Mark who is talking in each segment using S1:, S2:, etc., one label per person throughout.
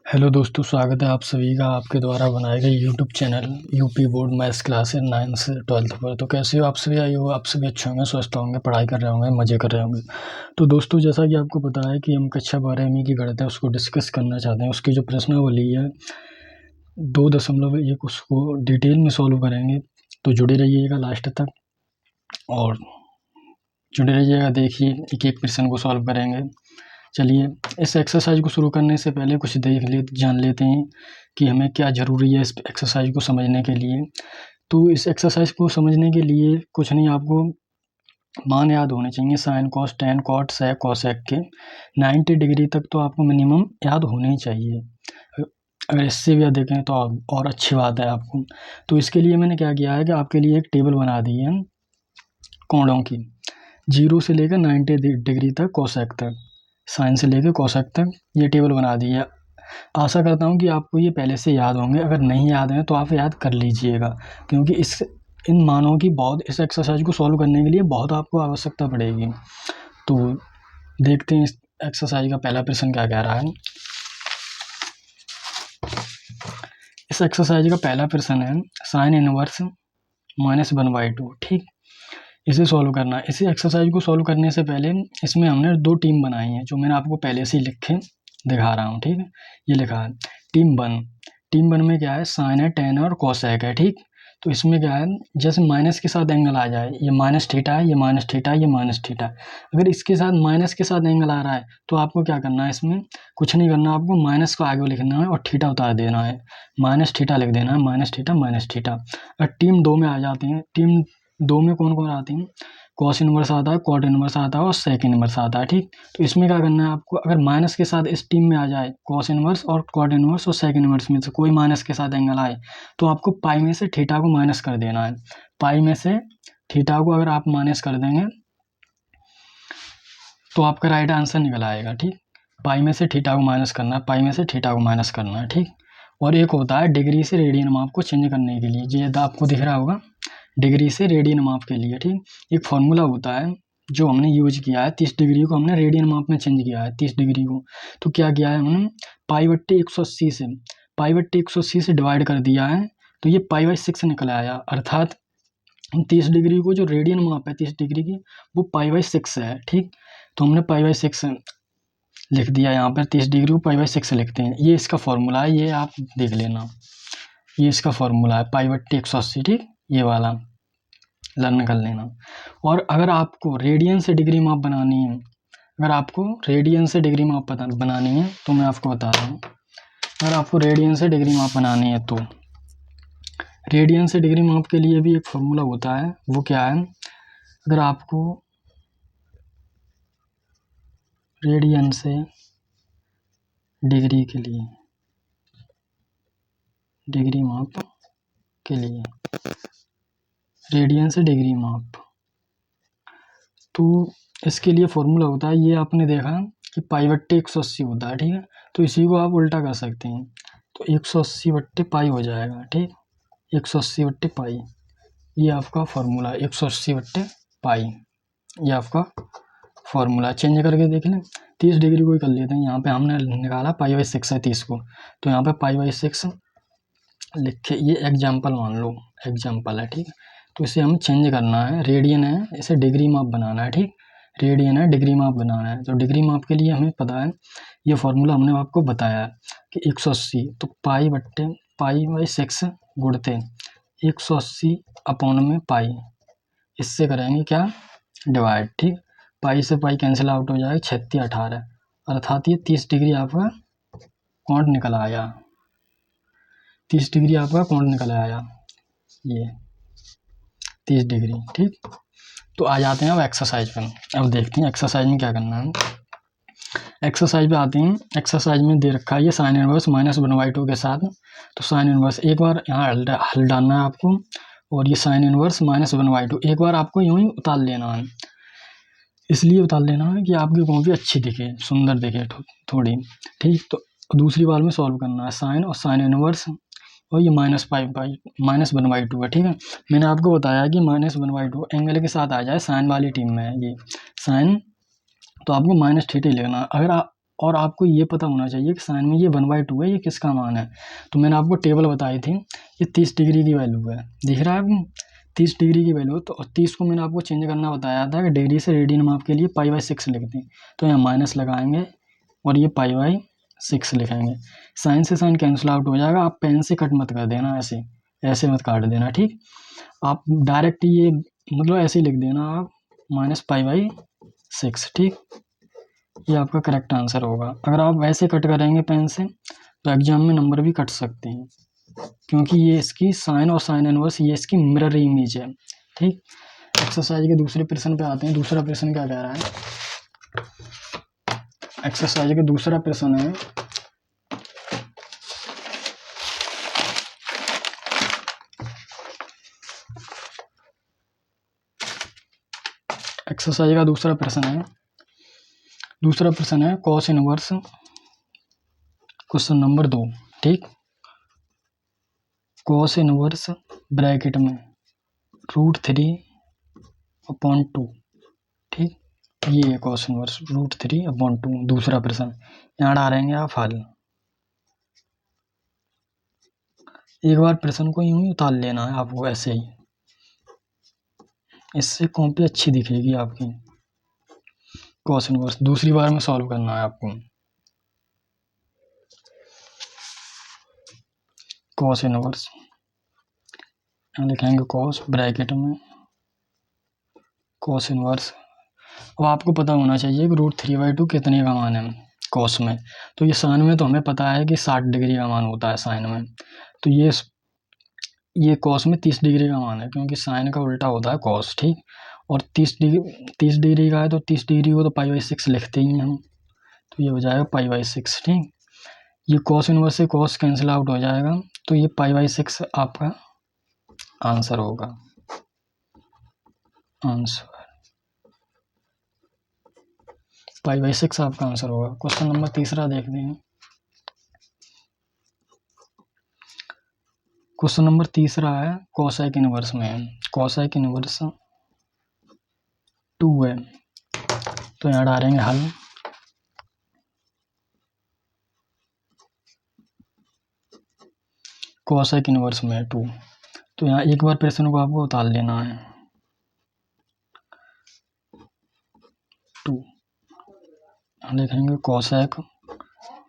S1: Hello दोस्तों, स्वागत है आप सभी का आपके द्वारा बनाए गए YouTube channel UP board maths classes 9 से 12 पर। तो कैसे हो आप सभी? आई हो आप सभी अच्छे होंगे, स्वस्थ होंगे, पढ़ाई कर रहे होंगे, मज़े कर रहे होंगे। तो दोस्तों, जैसा कि आपको पता है कि हम कक्षा 12वीं की गणित है उसको डिस्कस करना चाहते हैं। उसकी जो प्रश्नावली है 2.1 उसको डिटेल में सॉल्व करेंगे। तो जुड़े रहिएगा लास्ट तक और जुड़े रहिएगा, देखिए एक एक प्रश्न को सॉल्व करेंगे। चलिए, इस एक्सरसाइज को शुरू करने से पहले कुछ जान लेते हैं कि हमें क्या ज़रूरी है इस एक्सरसाइज को समझने के लिए। तो इस एक्सरसाइज को समझने के लिए कुछ नहीं, आपको मान याद होने चाहिए। साइन, कॉस, टेन, कॉट, सेक, कोसेक के 90 डिग्री तक तो आपको मिनिमम याद होने ही चाहिए। अगर इससे भी देखें तो और अच्छी बात है आपको। तो इसके लिए मैंने क्या किया है कि आपके लिए एक टेबल बना दी है कोणों की, 0 से लेकर 90 डिग्री तक, कोसेक तक, साइन से लेकर कोसेक तक ये टेबल बना दी है। आशा करता हूँ कि आपको ये पहले से याद होंगे। अगर नहीं याद हैं तो आप याद कर लीजिएगा, क्योंकि इन मानों की इस एक्सरसाइज को सॉल्व करने के लिए बहुत आपको आवश्यकता पड़ेगी। तो देखते हैं इस एक्सरसाइज का पहला प्रश्न क्या कह रहा है। इस एक्सरसाइज का पहला प्रश्न है साइन इनवर्स -1/2। ठीक, इसे सॉल्व करना है। इसी एक्सरसाइज को सॉल्व करने से पहले इसमें हमने 2 टीम बनाई हैं, जो मैंने आपको पहले से ही लिख के दिखा रहा हूँ। ठीक है, ये लिखा है टीम 1। टीम 1 में क्या है, साइन है, टेन है और कोसेक है। ठीक, तो इसमें क्या है, जैसे माइनस के साथ एंगल आ जाए, ये माइनस थीटा है, ये माइनस थीटा है, ये माइनस थीटा है। अगर इसके साथ माइनस के साथ एंगल आ रहा है तो आपको क्या करना है, इसमें कुछ नहीं करना, आपको माइनस को आगे लिखना है और थीटा उतार देना है, माइनस थीटा लिख देना है, माइनस थीटा माइनस थीटा। अगर टीम 2 में आ जाती हैं, टीम 2 में कौन कौन आती हैं, कॉस इनवर्स आता है, कॉट इनवर्स आता है और सेक इनवर्स आता है। ठीक, तो इसमें क्या करना है आपको, अगर माइनस के साथ इस टीम में आ जाए कॉस इनवर्स और कॉट इनवर्स और सेक इनवर्स में से कोई माइनस के साथ एंगल आए तो आपको पाई में से थीटा को माइनस कर देना है। पाई में से थीटा को अगर आप माइनस कर देंगे तो आपका राइट आंसर निकल आएगा। ठीक, पाई में से थीटा को माइनस करना है, पाई में से थीटा को माइनस करना है। ठीक, और एक होता है डिग्री से रेडियन माप को चेंज करने के लिए, ये आपको दिख रहा होगा, डिग्री से रेडियन माप के लिए। ठीक, एक फॉर्मूला होता है जो हमने यूज किया है, 30 डिग्री को हमने रेडियन माप में चेंज किया है, 30 डिग्री को। तो क्या किया है हमने, पाई बट्टे 180 से डिवाइड कर दिया है, तो ये पाई/6 निकल आया। अर्थात 30 डिग्री को जो रेडियन माप है 30 डिग्री की, वो पाई/6 है। ठीक, तो हमने पाई/6 लिख दिया यहाँ पर, 30 डिग्री को पाई/6 लिखते हैं। ये इसका फॉर्मूला है, ये आप देख लेना, ये इसका फॉर्मूला है पाई/180। ठीक, ये वाला लर्न कर लेना। और अगर आपको रेडियन से डिग्री माप बनानी है, अगर आपको रेडियन से डिग्री माप बनानी है तो मैं आपको बता रहा हूँ, अगर आपको रेडियन से डिग्री माप बनानी है तो रेडियन से डिग्री माप के लिए भी एक फॉर्मूला होता है। वो क्या है, अगर आपको रेडियन से डिग्री के लिए, डिग्री माप के लिए, रेडियन से डिग्री माप, तो इसके लिए फॉर्मूला होता है, ये आपने देखा कि पाई/180 होता है। ठीक है, तो इसी को आप उल्टा कर सकते हैं, तो 180/पाई हो जाएगा। ठीक, 180/पाई, ये आपका फॉर्मूला, 180/पाई, ये आपका फॉर्मूला। चेंज करके देख लें, 30 डिग्री को ही कर लेते हैं। यहाँ पे हमने निकाला पाई/6 है 30 को, तो यहाँ पे पाई/6 लिखे, ये एग्जाम्पल मान लो, एग्जाम्पल है। ठीक है, तो इसे हम चेंज करना है, रेडियन है, इसे डिग्री माप बनाना है। ठीक, रेडियन है, डिग्री माप बनाना है। तो डिग्री माप के लिए हमें पता है, ये फॉर्मूला हमने आपको बताया है कि 180, तो पाई/6 गुणते 180 अपॉन में पाई, इससे करेंगे क्या, डिवाइड। ठीक, पाई से पाई कैंसिल आउट हो जाएगा, 36 18, अर्थात ये 30 डिग्री आपका कौन निकल आया, 30 डिग्री आपका कौन निकल आया, ये 30 डिग्री। ठीक, तो आ जाते हैं अब एक्सरसाइज पर। अब देखते हैं एक्सरसाइज में क्या करना है। एक्सरसाइज पे आते हैं। एक्सरसाइज में दे रखा है ये साइन इनवर्स -1/2 के साथ। तो साइन इनवर्स एक बार यहाँ हल डालना है आपको, और ये साइन इनवर्स -1/2 एक बार आपको यूँ ही उतार लेना है। इसलिए उतार लेना है कि आपकी कॉपी अच्छी दिखे, सुंदर दिखे थोड़ी। ठीक, तो दूसरी बार में सॉल्व करना है, साइन और साइन इनवर्स, और ये -1/2 है। ठीक है, मैंने आपको बताया कि -1/2 एंगल के साथ आ जाए, साइन वाली टीम में है ये साइन, तो आपको -θ लिखना। अगर आप और आपको ये पता होना चाहिए कि साइन में ये 1/2 है, ये किसका मान है। तो मैंने आपको टेबल बताई थी, ये 30 डिग्री की वैल्यू है, दिख रहा है आपको 30 डिग्री की वैल्यू। तो 30 को मैंने आपको चेंज करना बताया था कि डिग्री से रेडियन माप के लिए π/6 लिखते हैं। तो यहाँ माइनस लगाएंगे और ये π/6 लिखेंगे। साइन से साइन कैंसिल आउट हो जाएगा। आप पेन से कट मत कर देना, ऐसे मत काट देना, ठीक। आप डायरेक्ट ये मतलब ऐसे ही लिख देना आप -π/6, ठीक। ये आपका करेक्ट आंसर होगा। अगर आप वैसे कट करेंगे पेन से तो एग्जाम में नंबर भी कट सकते हैं, क्योंकि ये इसकी साइन और साइन इनवर्स ये इसकी मिरर इमेज है, ठीक। एक्सरसाइज के दूसरे प्रश्न पे आते हैं। दूसरा प्रश्न क्या कह रहा है? एक्सरसाइज का दूसरा प्रश्न है दूसरा प्रश्न है कॉस इनवर्स, क्वेश्चन नंबर 2, ठीक। कॉस इनवर्स ब्रैकेट में √3/2, ठीक। ये है कॉस इनवर्स √3/2, दूसरा प्रश्न। यहाँ डालेंगे आप हल। एक बार प्रश्न को यूं ही उतार लेना है आपको, ऐसे ही, इससे कॉपी अच्छी दिखेगी आपकी। कॉस इनवर्स दूसरी बार में सॉल्व करना है आपको। कॉस इनवर्स लिखेंगे कॉस ब्रैकेट में कॉस इनवर्स। अब आपको पता होना चाहिए कि √3/2 कितने का मान है कॉस में। तो ये साइन में तो हमें पता है कि 60 डिग्री का मान होता है साइन में। तो ये कॉस में 30 डिग्री का मान है, क्योंकि साइन का उल्टा होता है कॉस, ठीक। और 30 डिग्री का है तो 30 डिग्री को तो π/6 लिखते ही हैं हम। तो ये हो जाएगा π/6, ठीक। ये कॉस इनवर्स से कॉस कैंसिल आउट हो जाएगा, तो ये π/6 आपका आंसर होगा। π/6 आपका आंसर होगा। क्वेश्चन नंबर 3 देखते हैं। क्वेश्चन नंबर 3 है कोसेक इनवर्स में। कोसेक इनवर्स 2 है, तो यहाँ डालेंगे हल। कोसेक इनवर्स में 2, तो यहाँ एक बार प्रश्न को आपको उतार लेना है। 2 लिखेंगे कोसेक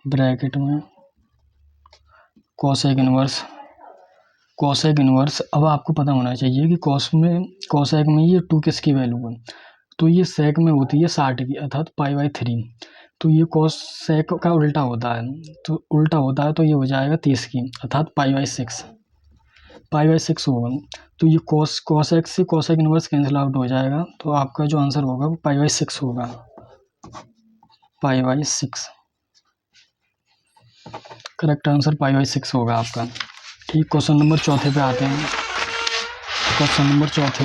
S1: ब्रैकेट में कोसेक इनवर्स। अब आपको पता होना चाहिए कि कोसेक में ये 2 किसकी वैल्यू है। तो ये सेक में होती है 60 की, अर्थात π/3। तो ये कोसेक का उल्टा होता है, तो ये हो जाएगा 30 की, अर्थात π/6 होगा। तो ये कोसेक से कोसेक इनवर्स कैंसिल आउट हो जाएगा, तो आपका जो आंसर होगा वो π/6 होगा। π/6 करेक्ट आंसर π/6 होगा आपका, ठीक। क्वेश्चन नंबर 4 पे आते हैं। क्वेश्चन नंबर 4 पे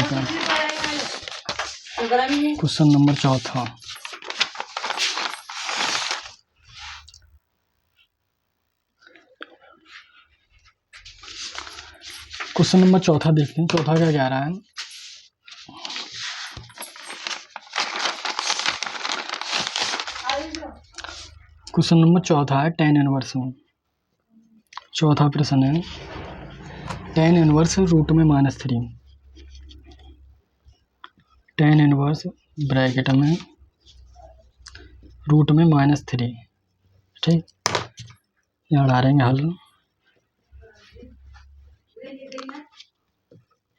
S1: क्वेश्चन नंबर 4 क्वेश्चन नंबर 4 देखते हैं। चौथा क्या कह रहा है? क्वेश्चन नंबर 4 है tan इनवर्स में। चौथा प्रश्न है tan इनवर्स रूट में -3। tan इनवर्स ब्रैकेट में रूट में -3, ठीक। यहाँ डालेंगे हल।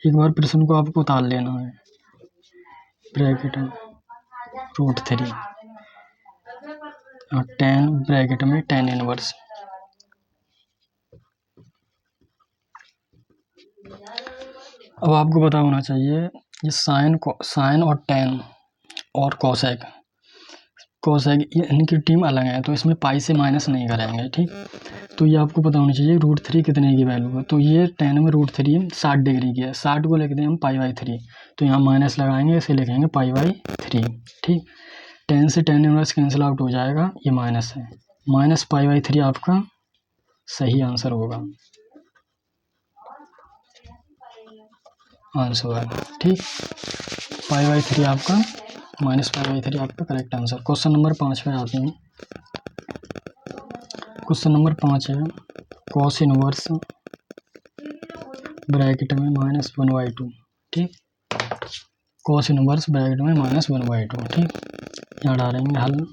S1: एक बार प्रश्न को आपको उतार लेना है। ब्रैकेट में √3 और tan ब्रैकेट में tan इनवर्स। अब आपको पता होना चाहिए ये साइन और tan और कोसेक ये इनकी टीम अलग है, तो इसमें पाई से माइनस नहीं करेंगे, ठीक। तो ये आपको पता होना चाहिए √3 कितने की वैल्यू है। तो ये tan में √3 60 डिग्री की है, 60 को लिखते हैं हम π/3। तो यहाँ माइनस लगाएंगे, इसे लिखेंगे π/3, ठीक। tan से tan इनवर्स कैंसिल आउट हो जाएगा, ये माइनस है, -π/3 आपका सही आंसर होगा। आंसर, ठीक। π/3 आपका -π/3 आपका करेक्ट आंसर। क्वेश्चन नंबर 5 पे आते हैं। क्वेश्चन नंबर 5 है कॉस इनवर्स ब्रैकेट में -1/2। ठीक, कॉस इनवर्स ब्रैकेट में -1/2। ठीक, यहाँ डालेंगे हल।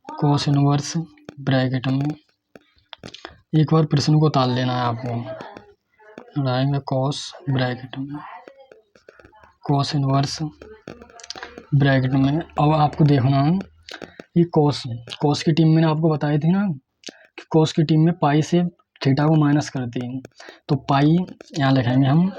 S1: कॉस इनवर्स ब्रैकेट में, एक बार प्रश्न को ताल लेना है आपको। डालेंगे कॉस ब्रैकेट में कॉस इनवर्स ब्रैकेट में। अब आपको देखना है ये कॉस की टीम मैंने आपको बताई थी ना कि कॉस की टीम में पाई से थीटा को माइनस करती है, तो पाई यहाँ लिखेंगे हम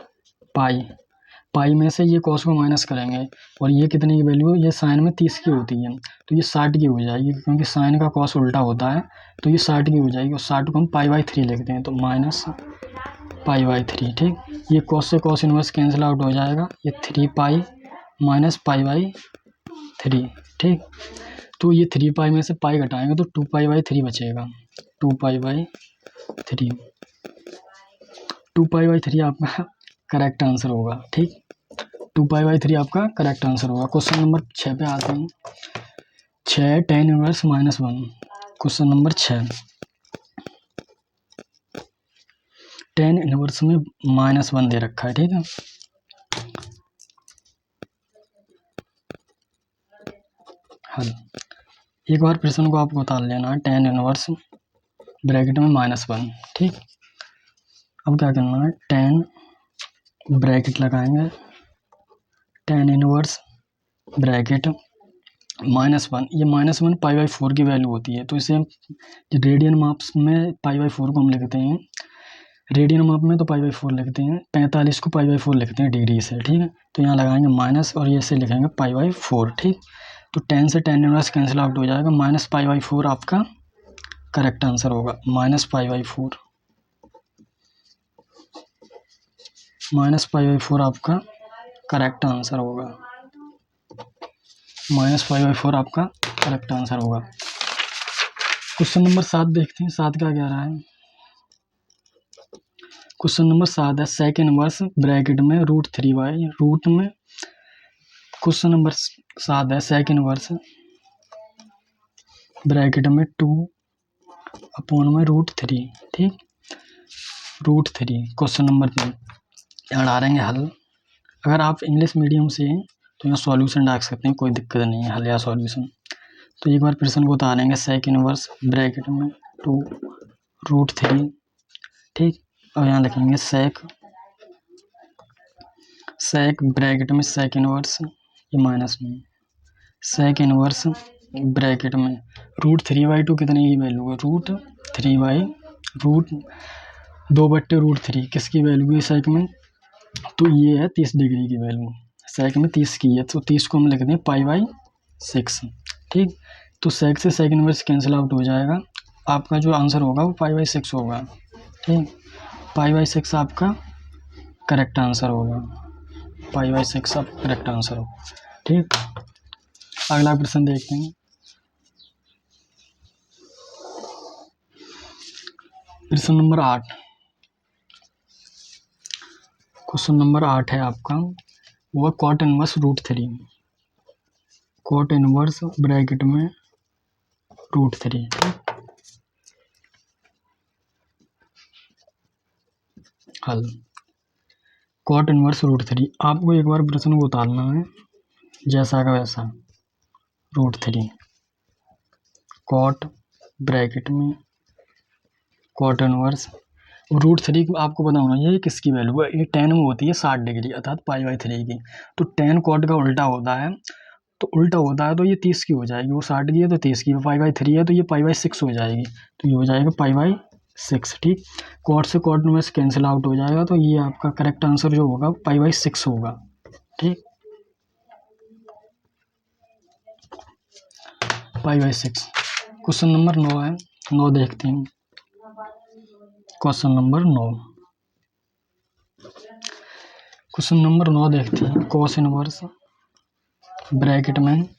S1: पाई में से ये कॉस को माइनस करेंगे, और ये कितने की वैल्यू, ये साइन में 30 की होती है तो ये 60 की हो जाएगी, क्योंकि साइन का कॉस उल्टा होता है तो ये 60 की हो जाएगी, और 60 को हम π/3 लिखते हैं तो -π/3। ठीक, ये कॉस से कॉस इनवर्स कैंसिल आउट हो जाएगा, ये 3π -π/3। ठीक, तो ये 3π में से पाई घटाएंगे तो 2π/3 बचेगा। 2π/3 2π/3 आपका करेक्ट आंसर होगा। ठीक, 2π/3 आपका करेक्ट आंसर होगा। क्वेश्चन नंबर 6 पे आते हैं। 6 tan inverse -1। Question number 6 tan inverse में -1 दे रखा है। ठीक है, हल। एक बार प्रश्न को आपको उतार लेना है tan इनवर्स ब्रैकेट में -1। ठीक, अब क्या करना है, tan ब्रैकेट लगाएंगे, tan इनवर्स ब्रैकेट -1, ये -1 π/4 की वैल्यू होती है, तो इसे रेडियन माप्स में π/4 को हम लिखते हैं, रेडियन माप में तो π/4 लिखते हैं, 45 को π/4 लिखते हैं डिग्री से। ठीक है, तो यहाँ लगाएंगे माइनस और ये से लिखेंगे π/4। ठीक, तो tan से tan इनवर्स कैंसिल आउट हो जाएगा, -π/4 आपका करेक्ट आंसर होगा। -π/4 आपका करेक्ट आंसर होगा। -π/4 आपका करेक्ट आंसर होगा। क्वेश्चन नंबर 7 देखते हैं, 7 क्या कह रहा है। क्वेश्चन नंबर 7 है सेक इनवर्स ब्रैकेट में √3y रूट में। क्वेश्चन नंबर 7 है सेक इनवर्स ब्रैकेट में 2/√3। ठीक, √3 क्वेश्चन नंबर 3 यहाँ डालेंगे हल। अगर आप इंग्लिश मीडियम से हैं तो यहाँ सॉल्यूशन डाल सकते हैं, कोई दिक्कत नहीं है, हल या सॉल्यूशन। तो एक बार प्रश्न को उतारेंगे सेक इनवर्स ब्रैकेट में 2√3। ठीक, और यहाँ लिखेंगे सेक ब्रैकेट में सेक इनवर्स, ये माइनस में सेक इनवर्स ब्रैकेट में √3/2 कितने की वैल्यू है, √2/√3 किसकी वैल्यू है सेक में, तो ये है 30 डिग्री की वैल्यू, सेक में 30 की है, तो 30 को हम लिखते हैं π/6। ठीक, तो सेक से सेक इनवर्स कैंसिल आउट हो जाएगा, आपका जो आंसर होगा वो π/6 होगा। ठीक, π/6 आपका करेक्ट आंसर होगा, π/6 आपका करेक्ट आंसर होगा। ठीक, अगला प्रश्न देखते हैं। प्रश्न नंबर 8। क्वेश्चन नंबर 8 है आपका, वो cot inverse √3, cot inverse bracket में √3। हल, कॉट इनवर्स √3 आपको एक बार प्रश्न को उतारना है जैसा का वैसा, √3 कॉट ब्रैकेट में कॉट इनवर्स √3 आपको पता होना चाहिए किसकी वैल्यू है, ये tan में होती है 60 डिग्री अर्थात π/3 की, तो tan कॉट का उल्टा होता है, तो उल्टा होता है तो ये 30 की हो जाएगी, वो 60 की है तो 30 की, π/3 है तो ये π/6 हो जाएगी, तो ये हो जाएगा π/6। ठीक, कॉट से कॉट इनवर्स कैंसिल आउट हो जाएगा, तो ये आपका करेक्ट आंसर जो होगा π/6 होगा। ठीक, π/6। क्वेश्चन नंबर 9 है, 9 देखते हैं। क्वेश्चन नंबर 9 देखते हैं। कॉस इनवर्स ब्रैकेट में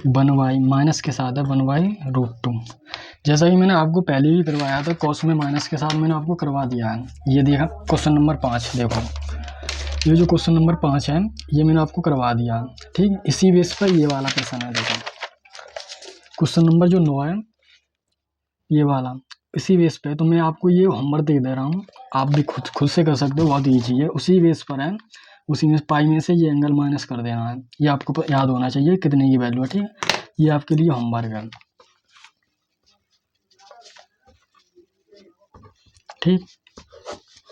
S1: 1y माइनस के साथ है 1/√2। जैसा कि मैंने आपको पहले भी करवाया था, कॉस में माइनस के साथ मैंने आपको करवा दिया है। ये देखा क्वेश्चन नंबर 5, देखो ये जो क्वेश्चन नंबर 5 है ये मैंने आपको करवा दिया। ठीक, इसी बेस पर ये वाला प्रश्न है, देखो क्वेश्चन नंबर जो 9 है ये वाला, इसी बेस पे तो मैं आपको ये होमवर्क दे दे रहा हूँ, आप भी खुद से कर सकते हो, बहुत ईजी है, उसी बेस पर है। उसी में पाई में से ये एंगल माइनस कर देना है, ये आपको याद होना चाहिए कितने की वैल्यू है, ठीक है। ये आपके लिए होमवर्क है, ठीक,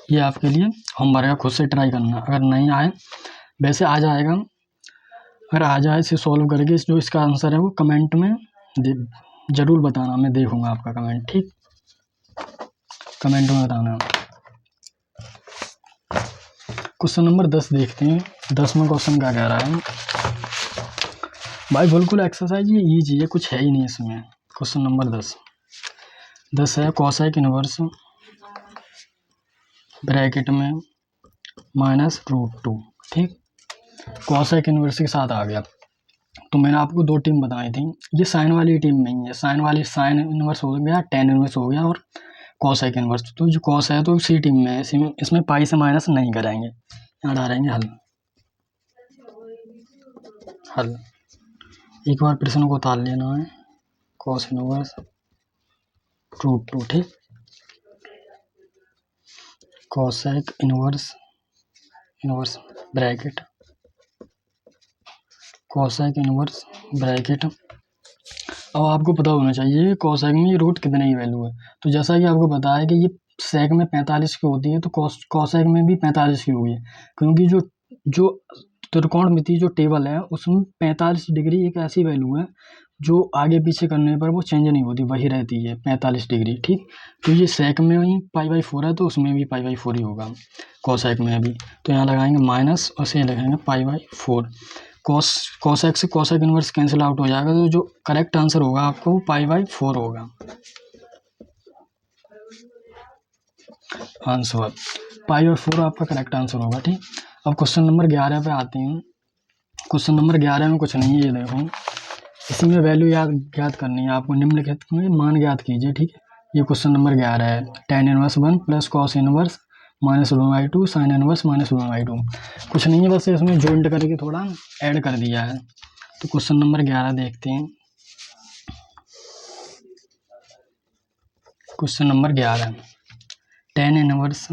S1: ये आपके लिए होमवर्क है, खुद से ट्राई करना। अगर नहीं आए, वैसे आ जाएगा, अगर आ जाए इसे सॉल्व करके जो इसका आंसर है वो कमेंट में ज़रूर बताना, मैं देखूंगा आपका कमेंट, ठीक, कमेंट में बताना। क्वेश्चन नंबर 10 देखते हैं। 10वां क्वेश्चन क्या कह रहा है भाई, बिल्कुल एक्सरसाइज ये ईजी है, कुछ है ही नहीं इसमें। क्वेश्चन नंबर 10 है कोसेक इनवर्स ब्रैकेट में -√2, ठीक, कोसेक इनवर्स के साथ आ गया। तो मैंने आपको 2 टीम बताई थी, ये साइन वाली टीम नहीं है, साइन इनवर्स हो गया, टेन इनवर्स हो गया और कोसेक इनवर्स। तो जो कॉस है तो इसी टीम में है, इसमें पाई से माइनस नहीं करेंगे, यहाँ डालेंगे हल। एक बार प्रश्न को उतार लेना है, कॉस इनवर्स √2, ठीक, cosec inverse bracket, cosec inverse bracket. अब आपको पता होना चाहिए कोसेक में ये रूट कितने की वैल्यू है। तो जैसा कि आपको पता है कि ये सेक में 45 की होती है, तो कोसेक में भी 45 की होगी, क्योंकि जो त्रिकोणमिति जो टेबल है उसमें 45 डिग्री एक ऐसी वैल्यू है जो आगे पीछे करने पर वो चेंज नहीं होती, वही रहती है 45 डिग्री, ठीक। तो ये सेक में ही π/4 है, तो उसमें भी π/4 ही होगा, कोसेक में भी। तो यहाँ लगाएंगे माइनस और से लगाएंगे π/4। कोसेक से कोसेक इनवर्स कैंसिल आउट हो जाएगा, तो जो करेक्ट आंसर होगा आपको वो π/4 होगा आंसर। π/4 आपका करेक्ट आंसर होगा, ठीक। अब क्वेश्चन नंबर 11 पे आते हैं। क्वेश्चन नंबर 11 में कुछ नहीं है, ये देखो, इसी में वैल्यू ज्ञात करनी है आपको, निम्नलिखित में मान ज्ञात कीजिए, ठीक है। ये क्वेश्चन नंबर 11 है, tan inverse 1 plus cos inverse -1/2 sine inverse -1/2। कुछ नहीं है, बस इसमें जॉइंट करके थोड़ा ऐड कर दिया है। तो क्वेश्चन नंबर 11 देखते हैं। Question number 11, tan inverse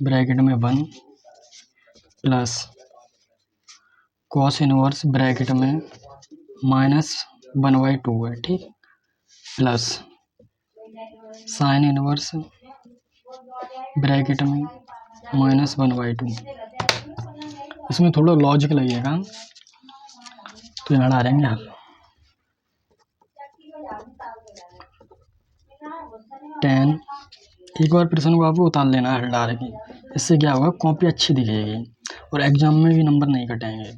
S1: bracket में 1 प्लस कॉस इनवर्स ब्रैकेट में -1/2 है, ठीक, प्लस साइन इनवर्स ब्रैकेट में -1/2। इसमें थोड़ा लॉजिक लगेगा, तो यहाँ डालेंगे हल। tan, एक बार प्रश्न को आपको उतार लेना है हल डाल के, इससे क्या होगा, कॉपी अच्छी दिखेगी और एग्जाम में भी नंबर नहीं कटेंगे।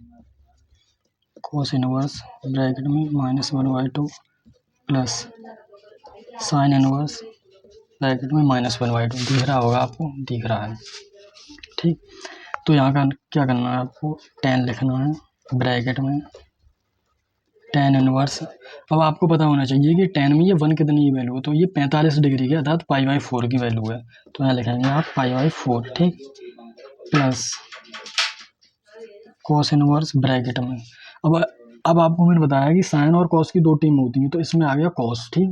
S1: कॉस इनवर्स ब्रैकेट में -1/2 प्लस साइन इनवर्स ब्रैकेट में -1/2, दिख रहा होगा आपको, दिख रहा है, ठीक। तो यहाँ का क्या करना है आपको, tan लिखना है ब्रैकेट में tan इनवर्स। अब आपको पता होना चाहिए कि tan में ये 1 कितनी की वैल्यू है, तो ये 45 डिग्री की अर्थात π/4 की वैल्यू है, तो यहाँ लिखेंगे आप π/4, ठीक, प्लस कॉस इनवर्स ब्रैकेट में। अब आपको मैंने बताया कि साइन और कॉस की 2 टीम होती है, तो इसमें आ गया कॉस, ठीक।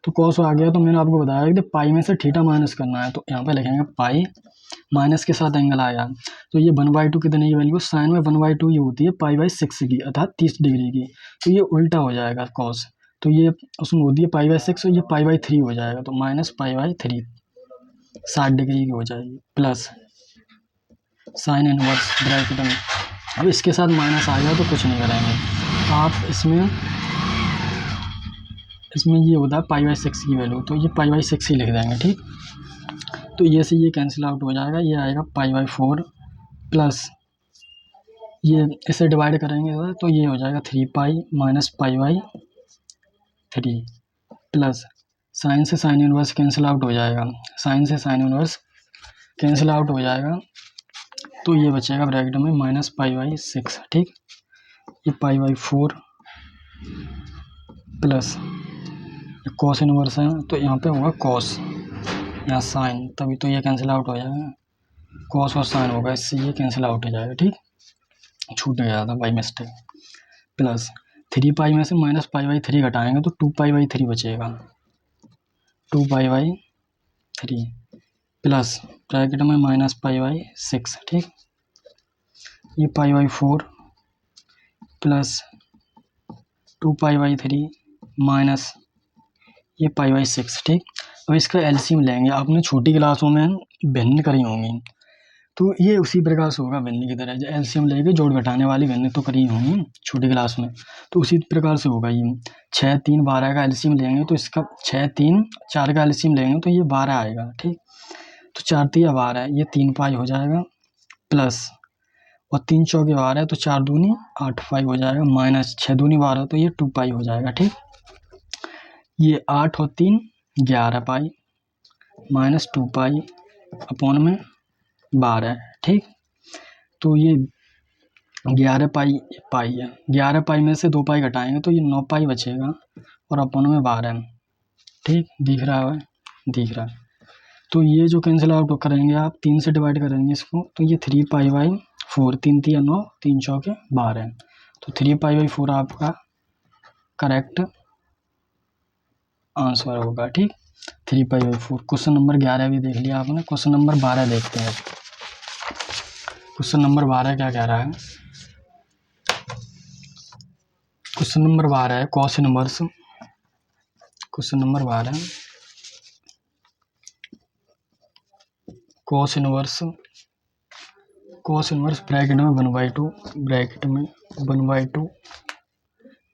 S1: तो कॉस आ गया, तो मैंने आपको बताया कि पाई में से थीटा माइनस करना है, तो यहाँ पे लिखेंगे पाई, माइनस के साथ एंगल आया, तो ये 1/2 कितने की वैल्यू, साइन में 1/2 ही होती है π/6 की, अर्थात 30 डिग्री की, तो ये उल्टा हो जाएगा कॉस, तो ये उसमें होती है π/6 और ये π/3 हो जाएगा, तो -π/3 60 डिग्री की हो जाएगी, प्लस साइन इनवर्स ब्रैकेट में। अब इसके साथ माइनस आ गया तो कुछ नहीं करेंगे, आप इसमें ये होता है π/6 की वैल्यू, तो ये π/6 ही लिख देंगे, ठीक। तो ये से ये कैंसिल आउट हो जाएगा, ये आएगा π/4 प्लस ये इसे डिवाइड करेंगे तो ये हो जाएगा 3π -π/3 प्लस साइन से साइन इनवर्स कैंसिल आउट हो जाएगा, साइन से साइन इनवर्स कैंसिल आउट हो जाएगा, तो ये बचेगा ब्रैकेट में -π/6, ठीक। ये π/4 प्लस कॉस इनवर्स है, तो यहाँ पे होगा कॉस, यहाँ साइन, तभी तो ये कैंसिल आउट हो जाएगा, कॉस और साइन होगा, इससे ये कैंसिल आउट हो जाएगा, ठीक, छूट गया था बाई मिस्टेक, प्लस 3 पाई में से -π/3 घटाएंगे तो 2π/3 बचेगा, 2π/3 प्लस ब्रैकेट में -π/6, ठीक। ये π/4 प्लस 2π/3 माइनस ये π/6, ठीक। अब इसका एलसीएम लेंगे, आपने छोटी क्लासों में भिन्न करी होंगी, तो ये उसी प्रकार से होगा भिन्न की तरह। एलसीएम लेके जोड़ घटाने वाली भिन्न तो करी होंगी छोटी क्लास में, तो उसी प्रकार से होगा। ये 6, 3, 12 का एलसीएम लेंगे तो इसका 6, 3, 4 का एलसीएम लेंगे तो ये 12 आएगा, ठीक। तो 4 3 12, ये 3π हो जाएगा प्लस, और 3 चौके 12 तो 4 दूनी 8π हो जाएगा, माइनस 6 दूनी 12 तो ये 2π हो जाएगा, ठीक। ये 8 और 3 11π माइनस 2π अपॉन में 12, ठीक। तो ये 11π है, 11π में से 2π घटाएंगे तो ये 9π बचेगा और अपॉन में 12, ठीक। दिख रहा है, दिख रहा है। तो ये जो कैंसिल आउट करेंगे आप 3 से डिवाइड करेंगे इसको, तो ये 3π/4, 3 3 9, 3 चौके 12, तो 3π/4 आपका करेक्ट आंसर होगा, ठीक। 3π/4। क्वेश्चन नंबर 11 भी देख लिया आपने। क्वेश्चन नंबर 12 देखते हैं। क्वेश्चन नंबर 12 क्या कह रहा है? क्वेश्चन नंबर 12 है cos inverse. Question number 12 cos inverse bracket में 1/2, ब्रैकेट में 1/2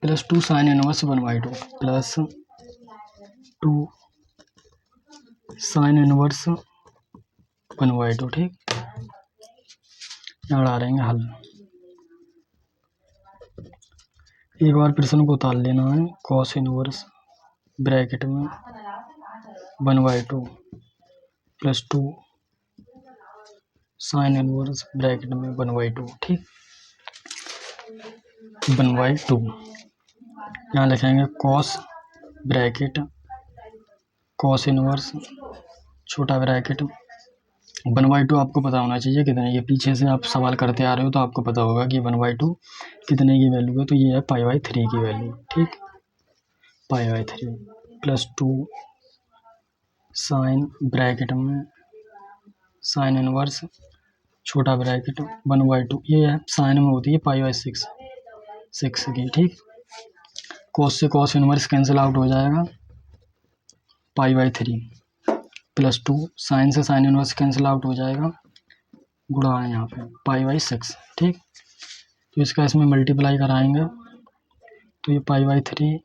S1: plus 2 sine inverse 1/2 plus 2 sine inverse 1/2, ठीक। यहाँ आ रहेंगे हल। एक बार प्रश्न को उतार लेना है। कॉस इनवर्स ब्रैकेट में 1/2 प्लस 2 साइन इनवर्स ब्रैकेट में 1/2, ठीक। 1/2 यहाँ लिखेंगे कॉस ब्रैकेट कॉस इनवर्स छोटा ब्रैकेट 1/2 आपको पता होना चाहिए कितने, ये पीछे से आप सवाल करते आ रहे हो तो आपको पता होगा कि 1/2 कितने की वैल्यू है, तो ये है π/3 की वैल्यू, ठीक। π/3 प्लस 2 साइन ब्रैकेट में साइन इनवर्स छोटा ब्रैकेट 1/2, ये है साइन में होती है π/6 की, ठीक। कॉस से कॉस इनवर्स कैंसिल आउट हो जाएगा, π/3 प्लस 2 साइन से साइन इनवर्स कैंसिल आउट हो जाएगा, गुणा है यहाँ पे π/6, ठीक। तो इसका इसमें मल्टीप्लाई कराएंगे तो ये π/3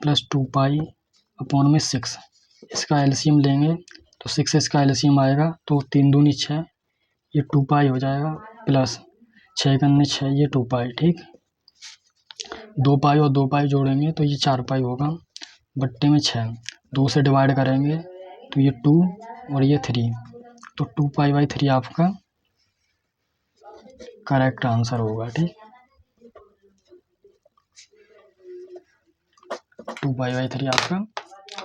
S1: प्लस 2π अपॉन में 6, इसका एलसीएम लेंगे तो 6 इसका एलसीएम आएगा तो 3 दूनी 6, ये 2π हो जाएगा प्लस 6 करने 6, ये 2π, ठीक। 2π और 2π जोड़ेंगे तो ये 4π होगा, बट्टे में 6, 2 से डिवाइड करेंगे तो ये 2 और ये 3, तो 2π/3 आपका करेक्ट आंसर होगा, ठीक। 2π/3 आपका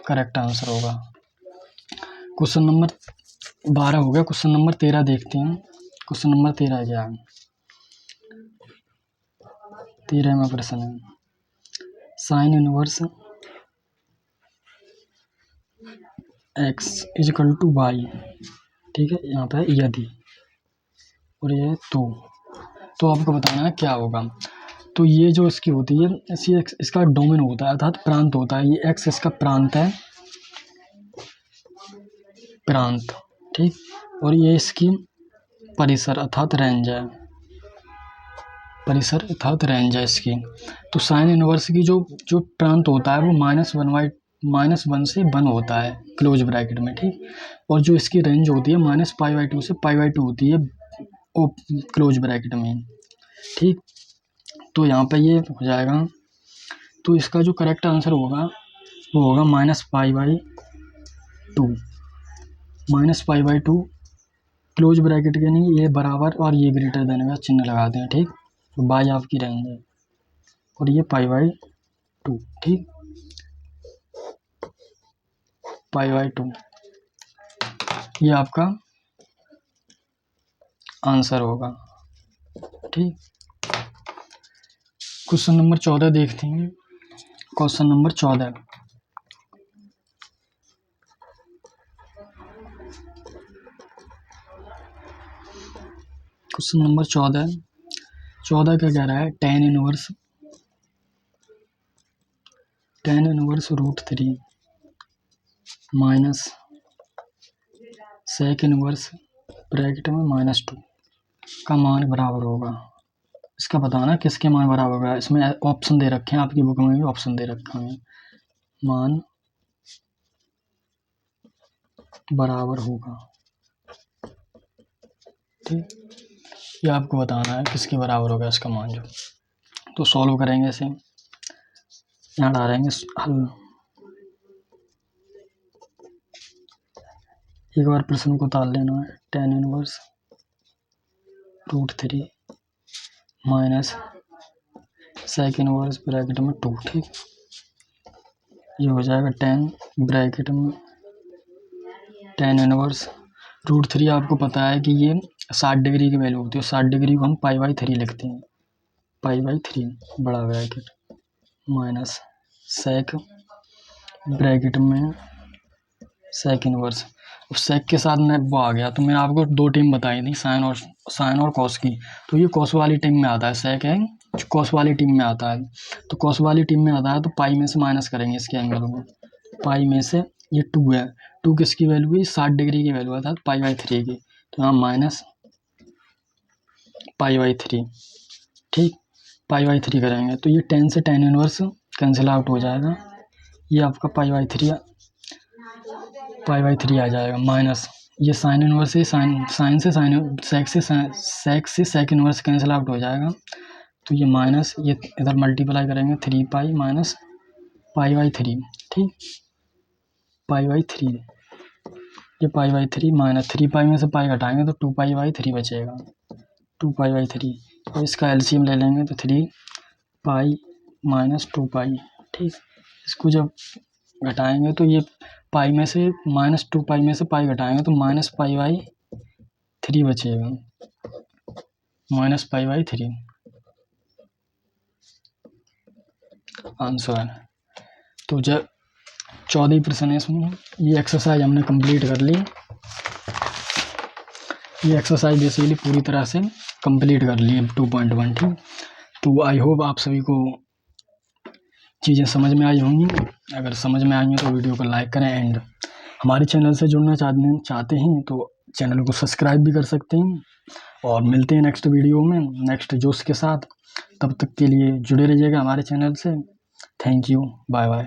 S1: करेक्ट आंसर होगा। क्वेश्चन नंबर 12 हो गया। क्वेश्चन नंबर 13 देखते हैं। क्वेश्चन नंबर 13 क्या है? 13वां प्रश्न है sine inverse x equal to y, ठीक है। यहाँ पे यदि और ये तो आपको बताना है क्या होगा। तो ये जो इसकी होती है इसका डोमेन होता है अर्थात प्रांत होता है, ये x इसका प्रांत है, प्रांत, ठीक। और ये इसकी परिसर अर्थात रेंज है, परिसर अर्थात रेंज है इसकी। तो साइन इनवर्स की जो प्रांत होता है वो -1 से 1 होता है क्लोज ब्रैकेट में, ठीक। और जो इसकी रेंज होती है -π/2 से π/2 होती है क्लोज ब्रैकेट में, ठीक। तो यहाँ पे ये हो जाएगा, तो इसका जो करेक्ट आंसर होगा वो होगा -π/2 क्लोज ब्रैकेट के नहीं, ये बराबर और ये ग्रेटर देन का चिन्ह लगाते हैं, ठीक। तो बाई आपकी रेंज है और ये π/2, ठीक। π/2 ये आपका आंसर होगा, ठीक। क्वेश्चन नंबर 14 देखते हैं। क्वेश्चन नंबर 14 क्वेश्चन नंबर 14 क्या कह रहा है? tan inverse √3 minus sec inverse bracket में -2 का मान बराबर होगा। इसका बताना किसके मान बराबर होगा। इसमें ऑप्शन दे रखे हैं, आपकी बुक में भी ऑप्शन दे रखा है। मान बराबर होगा, ठीक। ये आपको बताना है किसके बराबर होगा इसका मान जो। तो सॉल्व करेंगे इसे, यहाँ डालेंगे हल। एक बार प्रश्न को ताल लेना है। tan inverse √3 minus sec inverse bracket में 2, ठीक। ये हो जाएगा tan ब्रैकेट में tan इनवर्स √3। आपको पता है कि ये 60 डिग्री की वैल्यू होती है। 60 डिग्री को हम π/3 लिखते हैं, π/3 बड़ा ब्रैकेट माइनस sec ब्रैकेट में sec इनवर्स। सेक के साथ में वो आ गया। तो मैंने आपको 2 टीम बताई थी, साइन और कॉस की। तो ये कॉस वाली टीम में आता है, सेक है कॉस वाली टीम में आता है। तो कॉस वाली टीम में आता है तो पाई में से माइनस करेंगे इसके एंगल को। पाई में से ये 2 है, 2 किसकी वैल्यू है? 60 डिग्री की वैल्यू है, अर्थात π/3 की। तो यहाँ माइनस π/3, ठीक। π/3 करेंगे तो ये 10 से tan इनवर्स कैंसिल आउट हो जाएगा। ये आपका π/3 आ जाएगा। माइनस ये साइन इनवर्स से साइन से सेक इनवर्स कैंसिल आउट हो जाएगा। तो ये माइनस, ये इधर मल्टीप्लाई करेंगे 3π माइनस π/3, ठीक। π/3, ये π/3 माइनस 3π में से पाई घटाएंगे तो 2π/3 बचेगा, 2π/3। और इसका एलसीएम ले लेंगे तो 3π माइनस 2π, ठीक। इसको जब घटाएंगे तो ये पाई में से -2π में से पाई घटाएंगे तो -π/3 बचेगा, -π/3 आंसर। तो जब 14 प्रश्न है इसमें, ये एक्सरसाइज हमने कंप्लीट कर ली। ये एक्सरसाइज बेसिकली पूरी तरह से कंप्लीट कर ली है 2.1, ठीक। तो आई होप आप सभी को चीज़ें समझ में आई होंगी। अगर समझ में आई हैं तो वीडियो को लाइक करें, एंड हमारे चैनल से जुड़ना चाहते हैं तो चैनल को सब्सक्राइब भी कर सकते हैं। और मिलते हैं नेक्स्ट वीडियो में नेक्स्ट जोश के साथ। तब तक के लिए जुड़े रहिएगा हमारे चैनल से। Thank you, bye bye.